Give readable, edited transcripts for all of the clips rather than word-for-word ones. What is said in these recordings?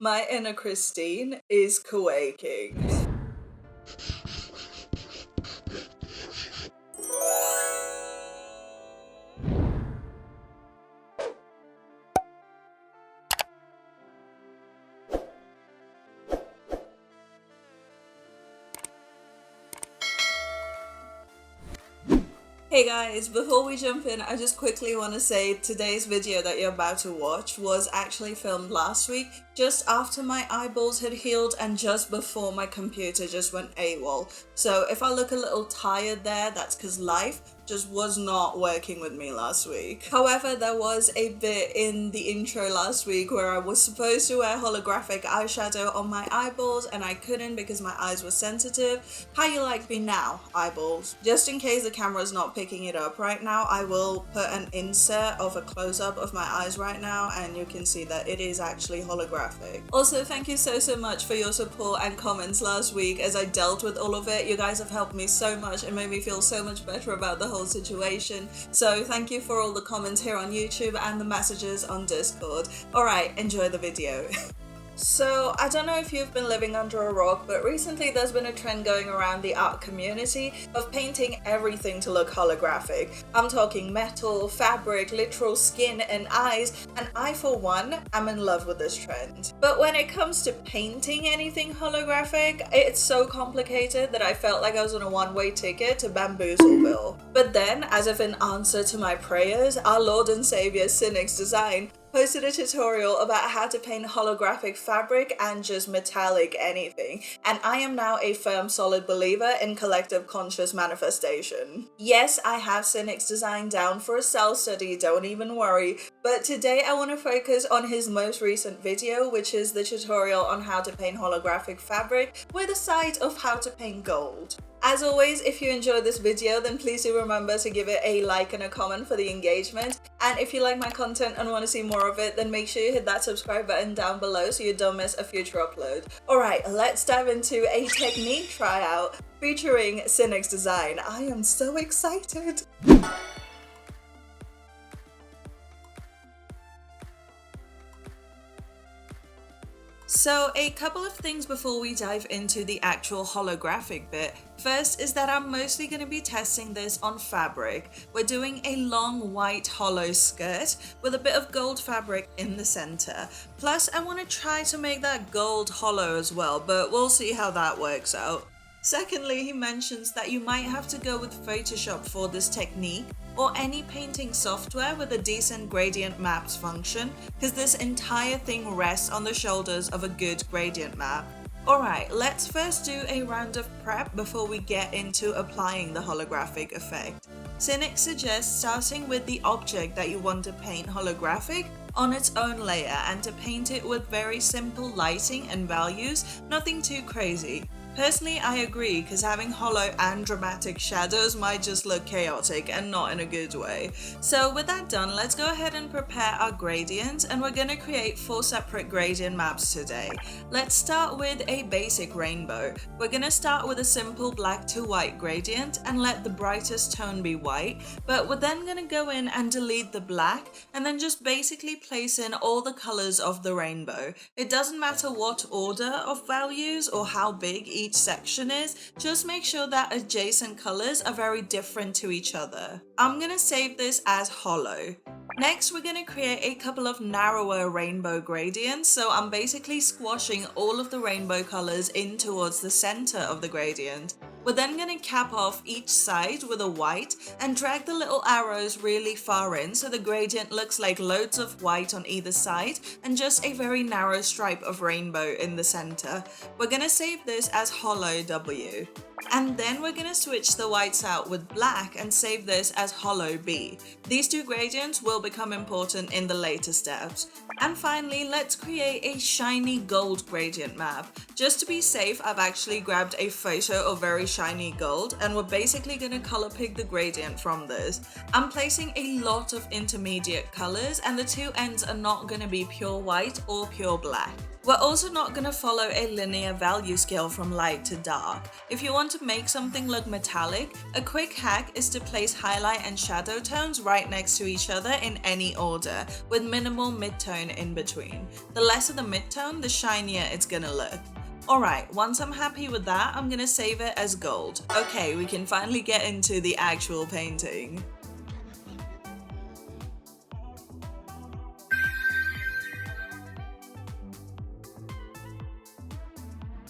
My inner Christine is quaking. Hey guys, before we jump in, I just quickly want to say today's video that you're about to watch was actually filmed last week, just after my eyeballs had healed and just before my computer just went AWOL. So if I look a little tired there, that's because life just was not working with me last week. However, there was a bit in the intro last week where I was supposed to wear holographic eyeshadow on my eyeballs and I couldn't because my eyes were sensitive. How you like me now, eyeballs? Just in case the camera's not picking it up right now, I will put an insert of a close-up of my eyes right now and you can see that it is actually holographic. Also, thank you so much for your support and comments last week as I dealt with all of it. You guys have helped me so much and made me feel so much better about the whole situation. So thank you for all the comments here on YouTube and the messages on Discord. Alright, enjoy the video. So, I don't know if you've been living under a rock, but recently there's been a trend going around the art community of painting everything to look holographic. I'm talking metal, fabric, literal skin and eyes, and I for one am in love with this trend. But when it comes to painting anything holographic, it's so complicated that I felt like I was on a one-way ticket to Bamboozleville. But then, as if in answer to my prayers, our Lord and Saviour sinixdesign posted a tutorial about how to paint holographic fabric and just metallic anything, and I am now a firm solid believer in collective conscious manifestation. Yes, I have sinixdesign down for a self-study, don't even worry, but today I want to focus on his most recent video, which is the tutorial on how to paint holographic fabric with a side of how to paint gold. As always, if you enjoyed this video, then please do remember to give it a like and a comment for the engagement. And if you like my content and want to see more of it, then make sure you hit that subscribe button down below so you don't miss a future upload. Alright, let's dive into a technique tryout featuring sinixdesign. I am so excited! So a couple of things before we dive into the actual holographic bit. First is that I'm mostly going to be testing this on fabric. We're doing a long white hollow skirt with a bit of gold fabric in the center. Plus I want to try to make that gold hollow as well, but we'll see how that works out. Secondly, he mentions that you might have to go with Photoshop for this technique or any painting software with a decent gradient maps function, because this entire thing rests on the shoulders of a good gradient map. Alright, let's first do a round of prep before we get into applying the holographic effect. Sinix suggests starting with the object that you want to paint holographic on its own layer and to paint it with very simple lighting and values, nothing too crazy. Personally, I agree, because having hollow and dramatic shadows might just look chaotic and not in a good way. So with that done, let's go ahead and prepare our gradient, and we're going to create 4 separate gradient maps today. Let's start with a basic rainbow. We're going to start with a simple black to white gradient and let the brightest tone be white, but we're then going to go in and delete the black and then just basically place in all the colors of the rainbow. It doesn't matter what order of values or how big each section is, just make sure that adjacent colors are very different to each other. I'm gonna save this as hollow. Next, we're going to create a couple of narrower rainbow gradients, so I'm basically squashing all of the rainbow colors in towards the center of the gradient. We're then going to cap off each side with a white and drag the little arrows really far in so the gradient looks like loads of white on either side and just a very narrow stripe of rainbow in the center. We're going to save this as hollow W. And then we're going to switch the whites out with black and save this as hollow B. These two gradients will become important in the later steps. And finally, let's create a shiny gold gradient map. Just to be safe, I've actually grabbed a photo of very shiny gold, and we're basically going to color pick the gradient from this. I'm placing a lot of intermediate colors, and the two ends are not going to be pure white or pure black. We're also not going to follow a linear value scale from light to dark. If you want to make something look metallic, a quick hack is to place highlight and shadow tones right next to each other in any order, with minimal mid-tone in between. The lesser the mid-tone, the shinier it's gonna look. Alright, once I'm happy with that, I'm gonna save it as gold. Okay, we can finally get into the actual painting.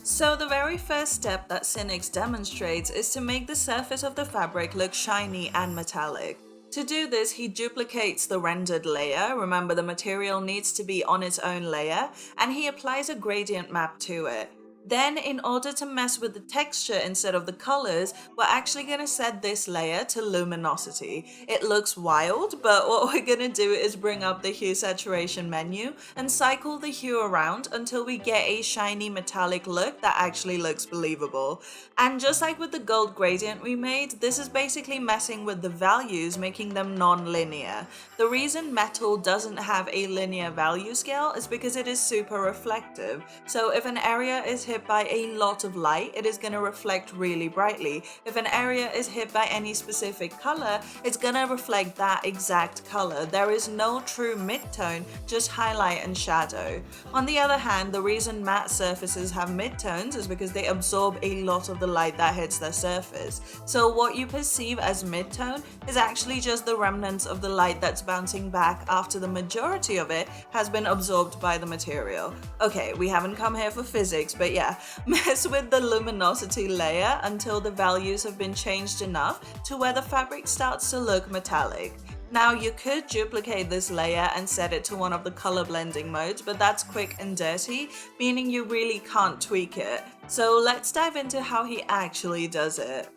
So the very first step that Sinix demonstrates is to make the surface of the fabric look shiny and metallic. To do this, he duplicates the rendered layer. Remember, the material needs to be on its own layer, and he applies a gradient map to it. Then, in order to mess with the texture instead of the colors, we're actually going to set this layer to luminosity. It looks wild, but what we're going to do is bring up the hue saturation menu and cycle the hue around until we get a shiny metallic look that actually looks believable. And just like with the gold gradient we made, this is basically messing with the values, making them non-linear. The reason metal doesn't have a linear value scale is because it is super reflective. So if an area is hit by a lot of light, it is going to reflect really brightly. If an area is hit by any specific color, it's going to reflect that exact color. There is no true mid-tone, just highlight and shadow. On the other hand, the reason matte surfaces have midtones is because they absorb a lot of the light that hits their surface. So what you perceive as mid-tone is actually just the remnants of the light that's bouncing back after the majority of it has been absorbed by the material. Okay, we haven't come here for physics, but yeah, mess with the luminosity layer until the values have been changed enough to where the fabric starts to look metallic. Now you could duplicate this layer and set it to one of the color blending modes, but that's quick and dirty, meaning you really can't tweak it. So let's dive into how he actually does it.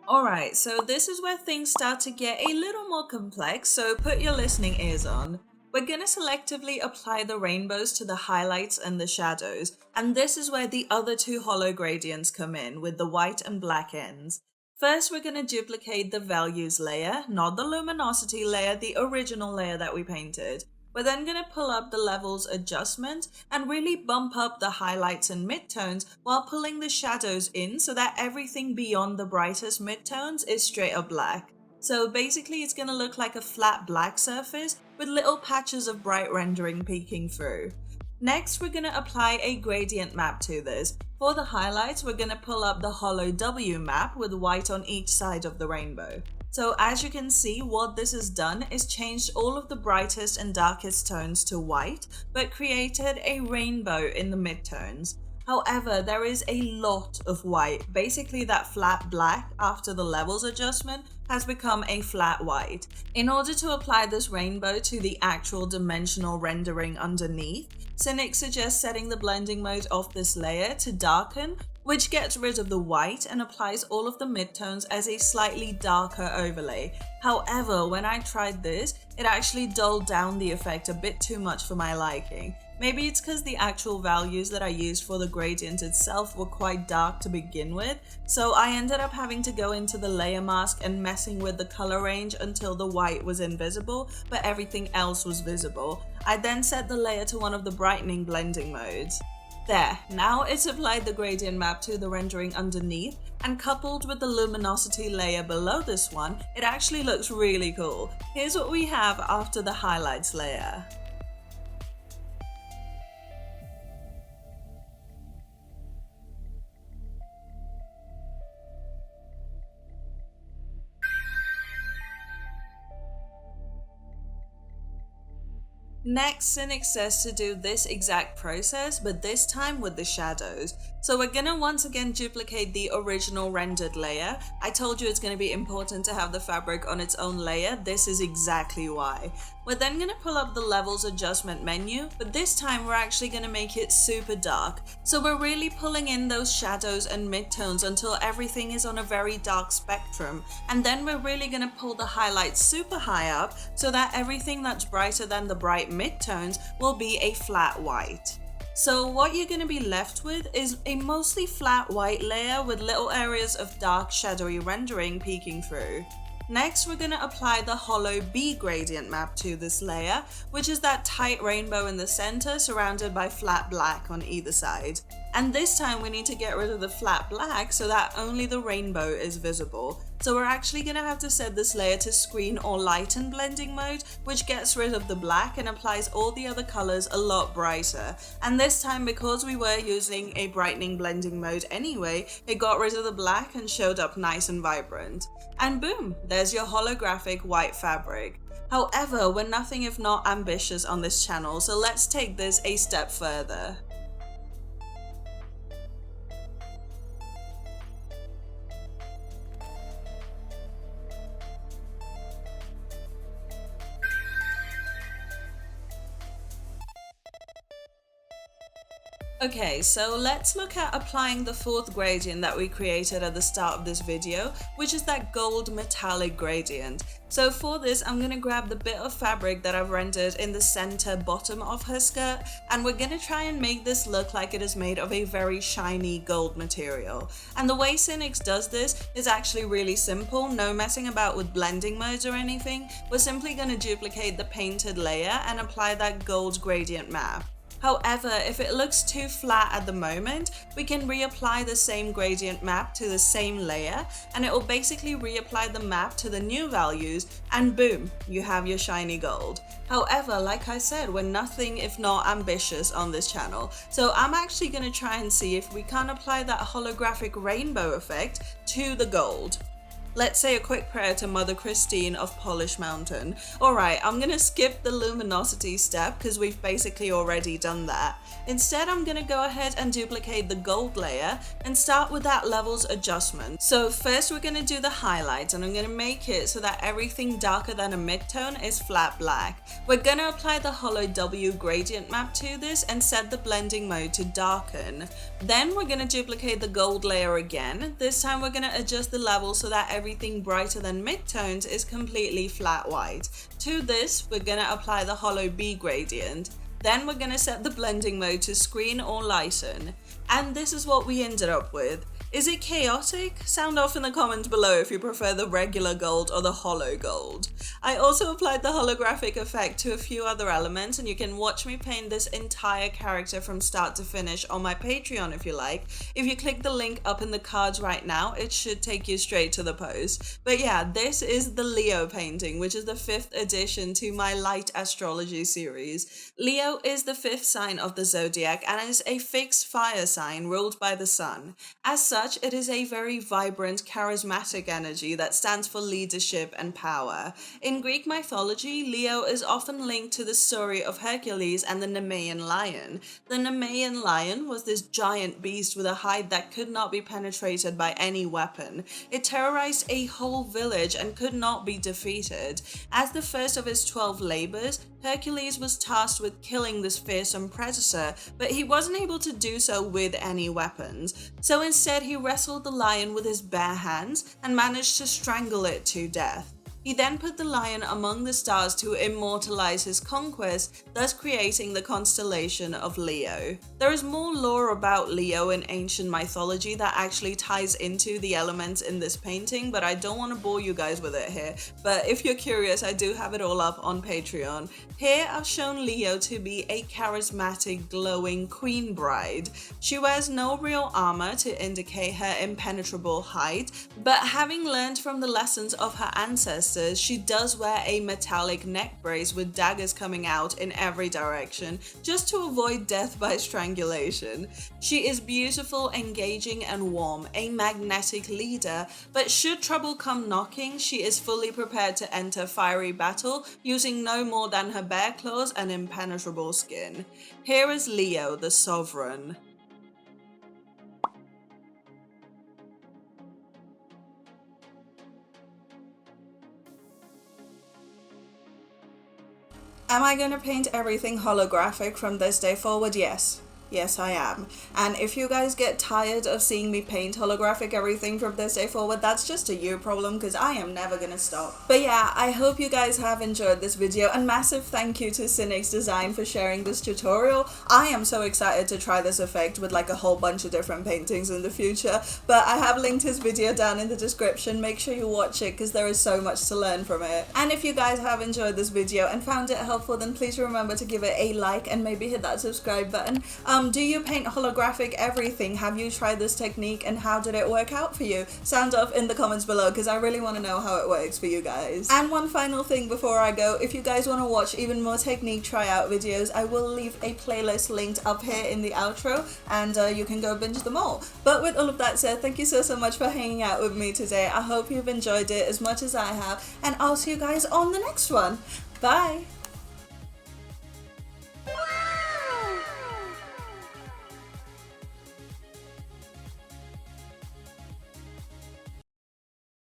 Alright, so this is where things start to get a little more complex, so put your listening ears on. We're going to selectively apply the rainbows to the highlights and the shadows, and this is where the other two holo gradients come in with the white and black ends. First, we're going to duplicate the values layer, not the luminosity layer, the original layer that we painted. We're then going to pull up the levels adjustment and really bump up the highlights and midtones while pulling the shadows in so that everything beyond the brightest midtones is straight up black. So basically it's going to look like a flat black surface with little patches of bright rendering peeking through. Next, we're going to apply a gradient map to this. For the highlights, we're going to pull up the holo W map with white on each side of the rainbow. So as you can see, what this has done is changed all of the brightest and darkest tones to white, but created a rainbow in the midtones. However, there is a lot of white. Basically, that flat black after the levels adjustment has become a flat white. In order to apply this rainbow to the actual dimensional rendering underneath, Sinix suggests setting the blending mode of this layer to darken, which gets rid of the white and applies all of the midtones as a slightly darker overlay. However, when I tried this, it actually dulled down the effect a bit too much for my liking. Maybe it's because the actual values that I used for the gradient itself were quite dark to begin with, so I ended up having to go into the layer mask and messing with the color range until the white was invisible, but everything else was visible. I then set the layer to one of the brightening blending modes. There, now it's applied the gradient map to the rendering underneath, and coupled with the luminosity layer below this one, it actually looks really cool. Here's what we have after the highlights layer. Next, Sinix says to do this exact process, but this time with the shadows. So we're gonna once again duplicate the original rendered layer. I told you it's gonna be important to have the fabric on its own layer. This is exactly why. We're then gonna pull up the levels adjustment menu, but this time we're actually gonna make it super dark. So we're really pulling in those shadows and midtones until everything is on a very dark spectrum. And then we're really gonna pull the highlights super high up so that everything that's brighter than the bright midtones will be a flat white. So what you're going to be left with is a mostly flat white layer with little areas of dark shadowy rendering peeking through. Next, we're going to apply the holo B gradient map to this layer, which is that tight rainbow in the center surrounded by flat black on either side. And this time we need to get rid of the flat black so that only the rainbow is visible. So we're actually going to have to set this layer to screen or lighten blending mode, which gets rid of the black and applies all the other colors a lot brighter. And this time, because we were using a brightening blending mode anyway, it got rid of the black and showed up nice and vibrant. And boom, there's your holographic white fabric. However, we're nothing if not ambitious on this channel, so let's take this a step further. Okay, so let's look at applying the fourth gradient that we created at the start of this video, which is that gold metallic gradient. So for this, I'm going to grab the bit of fabric that I've rendered in the center bottom of her skirt, and we're going to try and make this look like it is made of a very shiny gold material. And the way Sinix does this is actually really simple, no messing about with blending modes or anything. We're simply going to duplicate the painted layer and apply that gold gradient map. However, if it looks too flat at the moment, we can reapply the same gradient map to the same layer, and it will basically reapply the map to the new values, and boom, you have your shiny gold. However, like I said, we're nothing if not ambitious on this channel, so I'm actually going to try and see if we can apply that holographic rainbow effect to the gold. Let's say a quick prayer to Mother Christine of Polish Mountain. Alright, I'm gonna skip the luminosity step because we've basically already done that. Instead, I'm gonna go ahead and duplicate the gold layer and start with that levels adjustment. So first we're gonna do the highlights, and I'm gonna make it so that everything darker than a midtone is flat black. We're gonna apply the holo W gradient map to this and set the blending mode to darken. Then we're gonna duplicate the gold layer again. This time we're gonna adjust the level so that everything brighter than midtones is completely flat white. To this, we're going to apply the holo B gradient. Then we're going to set the blending mode to screen or lighten. And this is what we ended up with. Is it chaotic? Sound off in the comments below if you prefer the regular gold or the holo gold. I also applied the holographic effect to a few other elements, and you can watch me paint this entire character from start to finish on my Patreon if you like. If you click the link up in the cards right now, it should take you straight to the post. But yeah, this is the Leo painting, which is the 5th addition to my light astrology series. Leo is the 5th sign of the zodiac and is a fixed fire sign ruled by the sun. As such, it is a very vibrant, charismatic energy that stands for leadership and power. In Greek mythology, Leo is often linked to the story of Hercules and the Nemean lion. The Nemean lion was this giant beast with a hide that could not be penetrated by any weapon. It terrorized a whole village and could not be defeated. As the first of his 12 labors, Hercules was tasked with killing this fearsome predator, but he wasn't able to do so with any weapons. So instead, he wrestled the lion with his bare hands and managed to strangle it to death. He then put the lion among the stars to immortalize his conquest, thus creating the constellation of Leo. There is more lore about Leo in ancient mythology that actually ties into the elements in this painting, but I don't want to bore you guys with it here. But if you're curious, I do have it all up on Patreon. Here I've shown Leo to be a charismatic, glowing queen bride. She wears no real armor to indicate her impenetrable height, but having learned from the lessons of her ancestors, she does wear a metallic neck brace with daggers coming out in every direction just to avoid death by strangulation. She is beautiful, engaging and warm, a magnetic leader, but should trouble come knocking, she is fully prepared to enter fiery battle using no more than her bare claws and impenetrable skin. Here is Leo, the sovereign. Am I going to paint everything holographic from this day forward? Yes. Yes, I am. And if you guys get tired of seeing me paint holographic everything from this day forward, that's just a you problem, because I am never gonna stop. But yeah, I hope you guys have enjoyed this video, and massive thank you to sinixdesign for sharing this tutorial. I am so excited to try this effect with like a whole bunch of different paintings in the future, but I have linked his video down in the description. Make sure you watch it because there is so much to learn from it. And if you guys have enjoyed this video and found it helpful, then please remember to give it a like and maybe hit that subscribe button. Do you paint holographic everything? Have you tried this technique and how did it work out for you? Sound off in the comments below because I really want to know how it works for you guys. And one final thing before I go, if you guys want to watch even more technique tryout videos, I will leave a playlist linked up here in the outro, and you can go binge them all. But with all of that said, thank you so much for hanging out with me today. I hope you've enjoyed it as much as I have, and I'll see you guys on the next one. Bye!